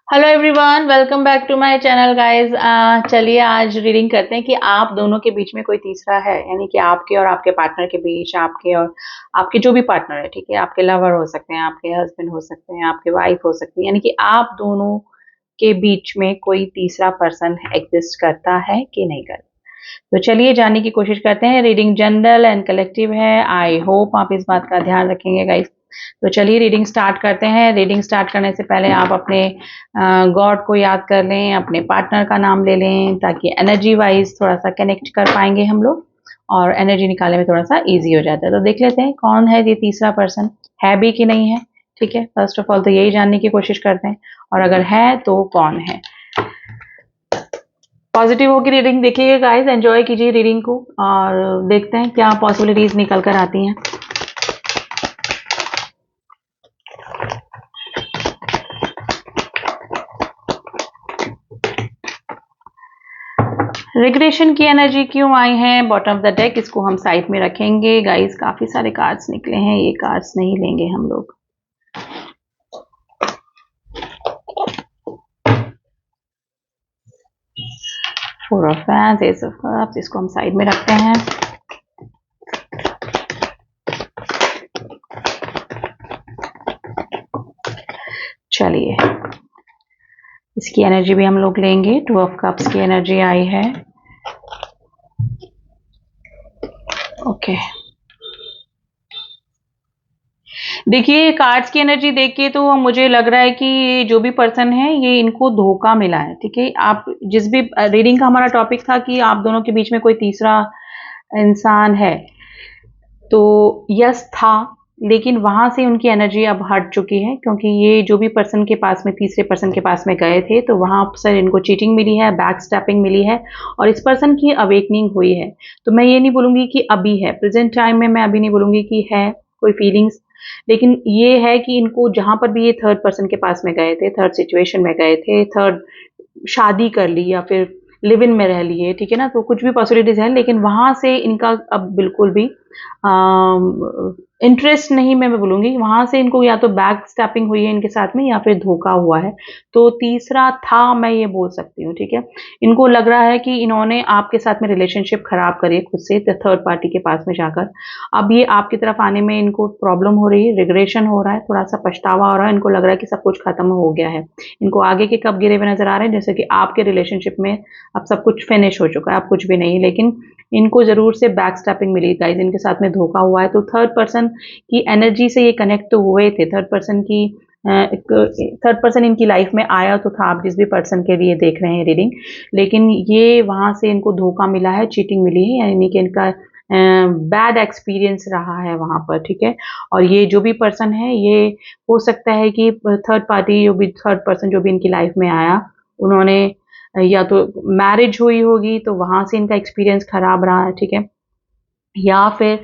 Hello everyone, welcome back to my channel guys. चलिए आज reading करते हैं कि आप दोनों के बीच में कोई तीसरा है, यानी कि आपके और आपके पार्टनर के बीच, आपके और आपके जो भी पार्टनर है, ठीक है, आपके लवर हो सकते हैं, आपके हस्बैंड हो सकते हैं, आपके वाइफ हो सकती है, यानी कि आप दोनों के बीच में कोई तीसरा पर्सन एग्जिस्ट करता है कि नहीं करता। तो चलिए जानने की कोशिश करते हैं। रीडिंग जनरल एंड कलेक्टिव है। आई होप आप इस बात का ध्यान रखेंगे गाइस। तो चलिए रीडिंग स्टार्ट करते हैं। रीडिंग स्टार्ट करने से पहले आप अपने गॉड को याद कर लें, अपने पार्टनर का नाम ले लें, ताकि एनर्जी वाइज थोड़ा सा कनेक्ट कर पाएंगे हम लोग और एनर्जी निकालने में थोड़ा सा इजी हो जाता है। तो देख लेते हैं कौन है ये तीसरा पर्सन, है भी कि नहीं है। ठीक है, फर्स्ट ऑफ ऑल तो यही जानने की कोशिश करते हैं, और अगर है तो कौन है। पॉजिटिव होकर रीडिंग देखिएगा गाइस, एंजॉय कीजिए रीडिंग को और देखते हैं क्या पॉसिबिलिटीज निकल कर आती हैं। रिग्रेशन की एनर्जी क्यों आई है बॉटम ऑफ द डेक, इसको हम साइड में रखेंगे गाइस। काफी सारे कार्ड्स निकले हैं, ये कार्ड्स नहीं लेंगे हम लोग। Four of wands, S of cups, इसको हम साइड में रखते हैं। चलिए इसकी एनर्जी भी हम लोग लेंगे। टू ऑफ कप्स की एनर्जी आई है। ओके, देखिए कार्ड्स की एनर्जी देख के तो मुझे लग रहा है कि ये जो भी पर्सन है ये इनको धोखा मिला है। ठीक है, आप जिस भी रीडिंग का हमारा टॉपिक था कि आप दोनों के बीच में कोई तीसरा इंसान है, तो यस था, लेकिन वहां से उनकी एनर्जी अब हट चुकी है, क्योंकि ये जो भी पर्सन के पास में, तीसरे पर्सन के पास में गए थे, तो वहां से इनको चीटिंग मिली है, बैक स्टैपिंग मिली है, और इस पर्सन की अवेकनिंग हुई है। तो मैं ये नहीं बोलूंगी कि अभी है, प्रेजेंट टाइम में मैं अभी नहीं बोलूंगी कि है कोई फीलिंग्स, लेकिन ये है कि इनको जहां पर भी ये थर्ड पर्सन के पास में गए थे, थर्ड सिचुएशन में गए थे, थर्ड शादी कर ली या फिर लिव इन में रह लिए, ठीक है ना, तो कुछ भी पॉसिबिलिटीज है, लेकिन वहां से इनका अब बिल्कुल भी इंटरेस्ट नहीं, मैं बोलूंगी वहां से इनको या तो बैक स्टैपिंग हुई है इनके साथ में, या फिर धोखा हुआ है। तो तीसरा था, मैं ये बोल सकती हूँ। ठीक है, इनको लग रहा है कि इन्होंने आपके साथ में रिलेशनशिप खराब करी है खुद से, थर्ड पार्टी के पास में जाकर। अब ये आपकी तरफ आने में इनको प्रॉब्लम हो रही है, रिग्रेशन हो रहा है, थोड़ा सा पछतावा हो रहा है, इनको लग रहा है कि सब कुछ खत्म हो गया है। इनको आगे के कब गिरे हुए नजर आ रहे हैं, जैसे कि आपके रिलेशनशिप में अब सब कुछ फिनिश हो चुका है, अब कुछ भी नहीं, लेकिन इनको जरूर से बैक स्टैपिंग मिली गाइस, इनके साथ में धोखा हुआ है। तो थर्ड पर्सन की एनर्जी से ये कनेक्ट तो हुए थे, थर्ड पर्सन इनकी लाइफ में आया तो था, आप जिस भी पर्सन के लिए देख रहे हैं रीडिंग, लेकिन ये वहां से इनको धोखा मिला है, चीटिंग मिली है, यानी कि इनका बैड एक्सपीरियंस रहा है वहां पर। ठीक है, और ये जो भी पर्सन है, ये हो सकता है कि थर्ड पार्टी, जो भी थर्ड पर्सन जो भी इनकी लाइफ में आया, उन्होंने या तो मैरिज हुई होगी, तो वहां से इनका एक्सपीरियंस खराब रहा है। ठीक है, या फिर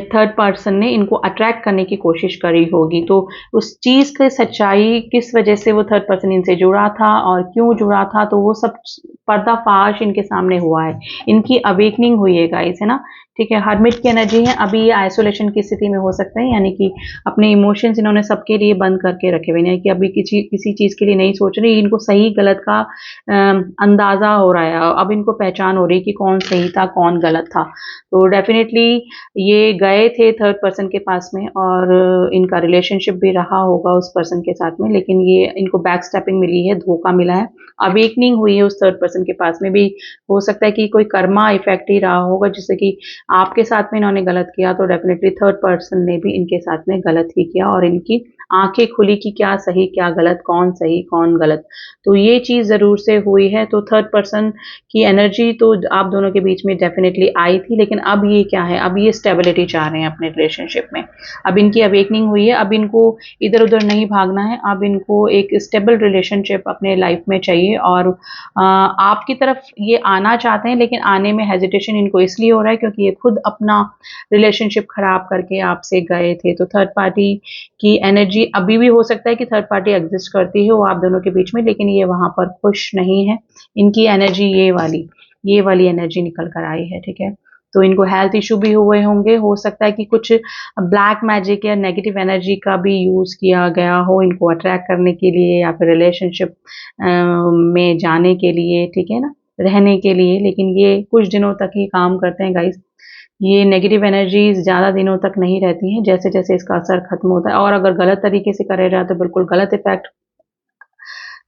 थर्ड पर्सन ने इनको अट्रैक्ट करने की कोशिश करी होगी, तो उस चीज की सच्चाई, किस वजह से वो थर्ड पर्सन इनसे जुड़ा था और क्यों जुड़ा था, तो वो सब पर्दाफाश इनके सामने हुआ है, इनकी अवेकनिंग हुई है गाइस, है ना। ठीक है, हर्मिट की एनर्जी है, अभी ये आइसोलेशन की स्थिति में हो सकते हैं, यानी कि अपने इमोशंस इन्होंने सबके लिए बंद करके रखे हुए हैं, कि अभी किसी चीज के लिए नहीं सोच रहे, इनको सही गलत का अंदाजा हो रहा है, अब इनको पहचान हो रही है कि कौन सही था कौन गलत था। तो डेफिनेटली ये गए थे थर्ड पर्सन के पास में, और इनका रिलेशनशिप भी रहा होगा उस पर्सन के साथ में, लेकिन ये इनको बैक स्टेपिंग मिली है, धोखा मिला है, अवेकनिंग हुई है उस थर्ड पर्सन के पास में भी। हो सकता है कि कोई कर्मा इफेक्ट ही रहा होगा, जैसे कि आपके साथ में इन्होंने गलत किया, तो डेफिनेटली थर्ड पर्सन ने भी इनके साथ में गलत ही किया, और इनकी आंखें खुली कि क्या सही क्या गलत, कौन सही कौन गलत। तो ये चीज जरूर से हुई है। तो थर्ड पर्सन की एनर्जी तो आप दोनों के बीच में डेफिनेटली आई थी, लेकिन अब ये क्या है, अब ये स्टेबिलिटी चाह रहे हैं अपने रिलेशनशिप में, अब इनकी अवेकनिंग हुई है, अब इनको इधर उधर नहीं भागना है, अब इनको एक स्टेबल रिलेशनशिप अपने लाइफ में चाहिए, और आपकी तरफ ये आना चाहते हैं, लेकिन आने में हेजिटेशन इनको इसलिए हो रहा है क्योंकि ये खुद अपना रिलेशनशिप खराब करके आपसे गए थे। तो थर्ड पार्टी की एनर्जी अभी भी हो सकता है कि थर्ड पार्टी एग्जिस्ट करती है वो आप दोनों के बीच में, लेकिन ये वहां पर खुश नहीं है, इनकी एनर्जी ये वाली एनर्जी निकल कर आई है। ठीक है, तो इनको हेल्थ इशू भी हुए होंगे, हो सकता है कि कुछ ब्लैक मैजिक या नेगेटिव एनर्जी का भी यूज़ किया गया हो इनको अट्रैक्ट करने के लिए या फिर रिलेशनशिप में जाने के लिए, ठीक है ना, रहने के लिए। लेकिन ये कुछ दिनों तक ही काम करते हैं गाइस। ये नेगेटिव एनर्जीज ज़्यादा दिनों तक नहीं रहती हैं, जैसे जैसे इसका असर खत्म होता है। और अगर गलत तरीके से करे जाए तो बिल्कुल गलत इफेक्ट,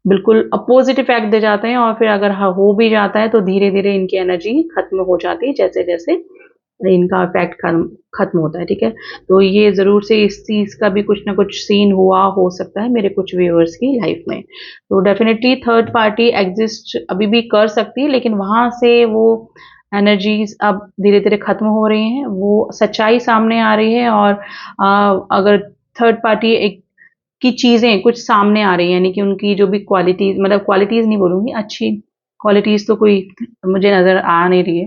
बिल्कुल अपोजिट इफेक्ट दे जाते हैं। और फिर अगर हो भी जाता है तो धीरे धीरे इनकी एनर्जी खत्म हो जाती है जैसे जैसे इनका इफेक्ट खत्म होता है, ठीक है। तो ये ज़रूर से इस चीज़ का भी कुछ ना कुछ सीन हुआ हो सकता है मेरे कुछ व्यूअर्स की लाइफ में। तो डेफिनेटली थर्ड पार्टी एग्जिस्ट अभी भी कर सकती है, लेकिन वहाँ से वो एनर्जीज अब धीरे धीरे खत्म हो रही हैं, वो सच्चाई सामने आ रही है। और अगर थर्ड पार्टी एक की चीज़ें कुछ सामने आ रही हैं, यानी कि उनकी जो भी क्वालिटीज़, मतलब क्वालिटीज़ नहीं बोलूँगी, अच्छी क्वालिटीज़ तो कोई मुझे नज़र आ नहीं रही है,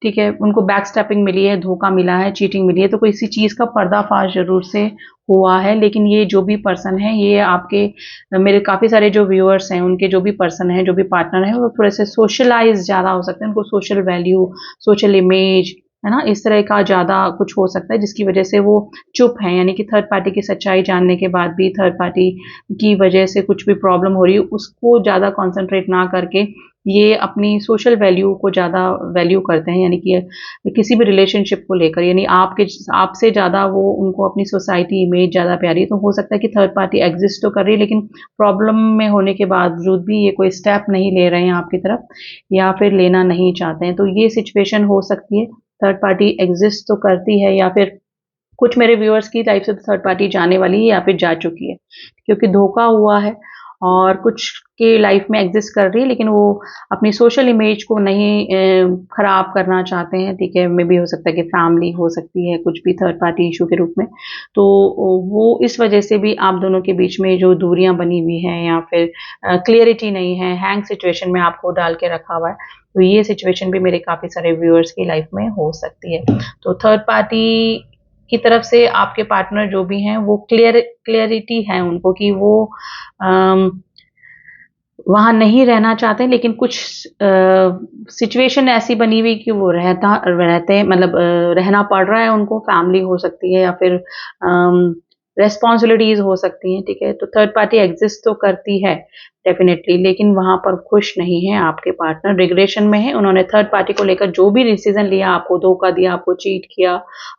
ठीक है। उनको बैक स्टेपिंग मिली है, धोखा मिला है, चीटिंग मिली है, तो कोई इसी चीज़ का पर्दाफाश ज़रूर से हुआ है। लेकिन ये जो भी पर्सन है, ये आपके मेरे काफ़ी सारे जो व्यूअर्स हैं, उनके जो भी पर्सन हैं, जो भी पार्टनर हैं, वो थोड़े से सोशलाइज़ ज़्यादा हो सकते हैं। उनको सोशल वैल्यू, सोशल इमेज, है ना, इस तरह का ज़्यादा कुछ हो सकता है जिसकी वजह से वो चुप हैं। यानी कि थर्ड पार्टी की सच्चाई जानने के बाद भी थर्ड पार्टी की वजह से कुछ भी प्रॉब्लम हो रही है, उसको ज़्यादा कॉन्सेंट्रेट ना करके ये अपनी सोशल वैल्यू को ज़्यादा वैल्यू करते हैं। यानी कि किसी भी रिलेशनशिप को लेकर, यानी आपसे ज़्यादा वो, उनको अपनी सोसाइटी इमेज ज़्यादा प्यारी है। तो हो सकता है कि थर्ड पार्टी एग्जिस्ट तो कर रही है, लेकिन प्रॉब्लम में होने के बावजूद भी ये कोई स्टेप नहीं ले रहे हैं आपकी तरफ, या फिर लेना नहीं चाहते हैं। तो ये सिचुएशन हो सकती है। थर्ड पार्टी एग्जिस्ट तो करती है, या फिर कुछ मेरे व्यूअर्स की लाइफ से तो थर्ड पार्टी जाने वाली है या फिर जा चुकी है, क्योंकि धोखा हुआ है। और कुछ के लाइफ में एग्जिस्ट कर रही है, लेकिन वो अपनी सोशल इमेज को नहीं खराब करना चाहते हैं, ठीक है। मे भी हो सकता है कि फैमिली हो सकती है, कुछ भी थर्ड पार्टी इशू के रूप में। तो वो इस वजह से भी आप दोनों के बीच में जो दूरियां बनी हुई हैं, या फिर क्लियरिटी नहीं है, हैंग सिचुएशन में आपको डाल के रखा हुआ है। तो ये सिचुएशन भी मेरे काफ़ी सारे व्यूअर्स की लाइफ में हो सकती है। तो थर्ड पार्टी की तरफ से आपके पार्टनर जो भी हैं, वो क्लियरिटी है उनको कि वो वहाँ नहीं रहना चाहते, लेकिन कुछ सिचुएशन ऐसी बनी हुई कि वो रहते हैं, मतलब रहना पड़ रहा है उनको। फैमिली हो सकती है या फिर रिस्पॉन्सिबिलिटीज हो सकती हैं, ठीक है। तो थर्ड पार्टी एग्जिस्ट तो करती है डेफिनेटली, लेकिन वहां पर खुश नहीं है आपके पार्टनर, रिग्रेशन में है। उन्होंने थर्ड पार्टी को लेकर जो भी डिसीजन लिया, आपको धोखा दिया, आपको चीट किया,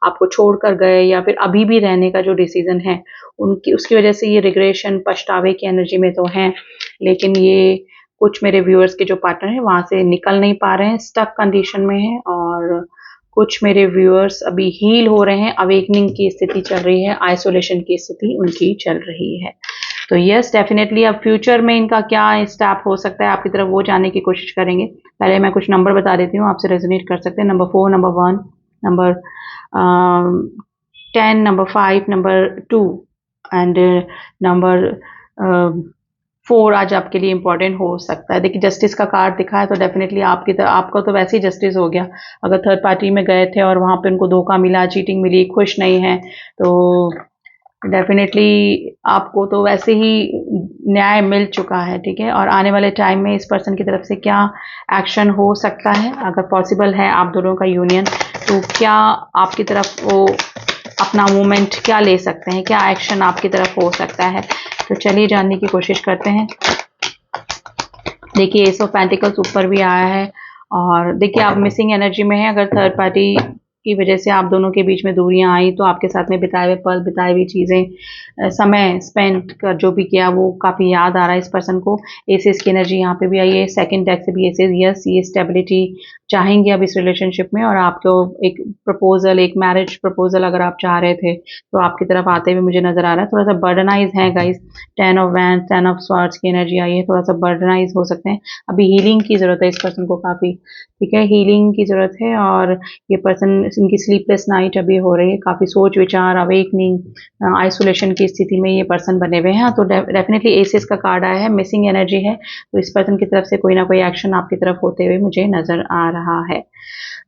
आपको छोड़कर गए, या फिर अभी भी रहने का जो डिसीजन है, उनकी उसकी वजह से ये रिग्रेशन, पछतावे की एनर्जी में तो हैं। लेकिन ये कुछ मेरे व्यूअर्स के जो पार्टनर हैं वहां से निकल नहीं पा रहे हैं, स्टक कंडीशन में है। और कुछ मेरे व्यूअर्स अभी हील हो रहे हैं, अवेकनिंग की स्थिति चल रही है, आइसोलेशन की स्थिति उनकी चल रही है। तो यस, डेफिनेटली अब फ्यूचर में इनका क्या स्टेप हो सकता है आपकी तरफ, वो जानने की कोशिश करेंगे। पहले मैं कुछ नंबर बता देती हूँ, आपसे रेजोनेट कर सकते हैं। Number 4, number 1, number 10, number 5, number 2 and number 4 आज आपके लिए इंपॉर्टेंट हो सकता है। देखिए, जस्टिस का कार्ड दिखा है, तो डेफिनेटली आपका तो वैसे ही जस्टिस हो गया। अगर थर्ड पार्टी में गए थे और वहां पे उनको धोखा मिला, चीटिंग मिली, खुश नहीं है, तो डेफिनेटली आपको तो वैसे ही न्याय मिल चुका है, ठीक है। और आने वाले टाइम में इस पर्सन की तरफ से क्या एक्शन हो सकता है, अगर पॉसिबल है आप दोनों का यूनियन, तो क्या आपकी तरफ वो अपना मूवमेंट क्या ले सकते हैं, क्या एक्शन आपकी तरफ हो सकता है। तो चलिए जानने की कोशिश करते हैं। देखिए, एस ऑफ पेंटिकल्स ऊपर भी आया है, और देखिए आप मिसिंग एनर्जी में है। अगर थर्ड पार्टी की वजह से आप दोनों के बीच में दूरियां आई, तो आपके साथ में बिताए हुए पल, बिताई हुई चीजें, समय स्पेंड कर जो भी किया, वो काफी याद आ रहा है इस पर्सन को। एसेस की एनर्जी यहाँ पे भी आई है, सेकंड डेक से भी एसेस। यस, ये स्टेबिलिटी चाहेंगे अब इस रिलेशनशिप में, और आपको एक प्रपोजल, एक मैरिज प्रपोजल अगर आप चाह रहे थे, तो आपकी तरफ आते हुए मुझे नजर आ रहा है। थोड़ा सा बर्डनाइज है guys, 10 of wand, 10 of swords की एनर्जी आई है, थोड़ा सा बर्डनाइज हो सकते हैं। अभी हीलिंग की जरूरत है इस पर्सन को काफी, ठीक है, हीलिंग की जरूरत है। और ये पर्सन, इनकी स्लीपलेस नाइट अभी हो रही है, काफी सोच विचार, अवेकनिंग, आइसोलेशन की स्थिति में ये पर्सन बने हुए हैं। तो डेफिनेटली एसेस का कार्ड आया है, मिसिंग एनर्जी है, तो इस पर्सन की तरफ से कोई ना कोई एक्शन आपकी तरफ होते हुए मुझे नजर आ रहा है।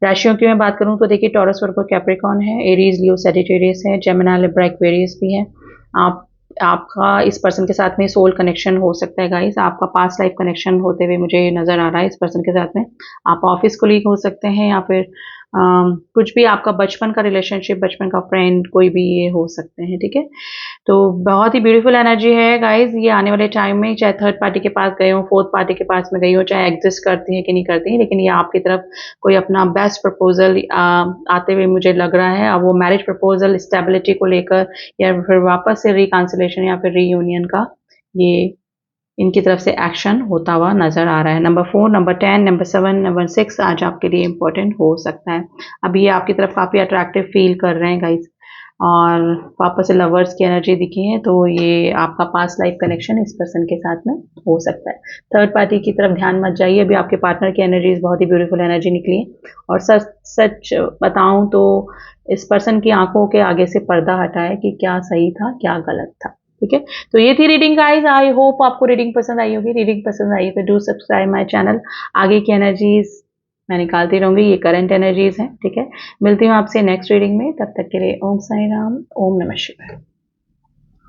राशियों की मैं बात करूं तो देखिए, टॉरस, वर्गो, कैप्रिकॉर्न है, एरीज, लियो, सैजिटेरियस है, जेमिनी, लिब्रा, एक्वेरियस भी है। आपका इस पर्सन के साथ में सोल कनेक्शन हो सकता है गाइस, आपका पास्ट लाइफ कनेक्शन होते हुए मुझे नजर आ रहा है इस पर्सन के साथ में। आप ऑफिस कोलीग हो सकते हैं, या फिर कुछ भी आपका बचपन का रिलेशनशिप, बचपन का फ्रेंड, कोई भी ये हो सकते हैं, ठीक है। तो बहुत ही ब्यूटीफुल एनर्जी है गाइज। ये आने वाले टाइम में चाहे थर्ड पार्टी के पास गए हो, फोर्थ पार्टी के पास में गई हो, चाहे एग्जिस्ट करती है कि नहीं करती है, लेकिन ये आपकी तरफ कोई अपना बेस्ट प्रपोजल आते हुए मुझे लग रहा है। अब वो मैरिज प्रपोजल स्टेबिलिटी को लेकर, या फिर वापस से रिकॉन्सिलेशन या फिर रीयूनियन का, ये इनकी तरफ से एक्शन होता हुआ नजर आ रहा है। नंबर 4, नंबर 10, नंबर 7, नंबर 6 आज आपके लिए इंपॉर्टेंट हो सकता है। अब ये आपकी तरफ काफी अट्रैक्टिव फील कर रहे हैं गाइज, और वापस से लवर्स की एनर्जी दिखी है, तो ये आपका पास्ट लाइफ कनेक्शन इस पर्सन के साथ में हो सकता है। थर्ड पार्टी की तरफ ध्यान मत जाइए, अभी आपके पार्टनर की एनर्जी बहुत ही ब्यूटीफुल एनर्जी निकली है। और सच सच बताऊं तो इस पर्सन की आंखों के आगे से पर्दा हटाए कि क्या सही था क्या गलत था, ठीक है। तो ये थी रीडिंग गाइस। आई होप आपको रीडिंग पसंद आई होगी। रीडिंग पसंद आई तो डू सब्सक्राइब माय चैनल। आगे की एनर्जीज मैं निकालती रहूंगी, ये करंट एनर्जीज हैं, ठीक है। मिलती हूँ आपसे नेक्स्ट रीडिंग में, तब तक के लिए ओम साई राम, ओम नमः शिवाय।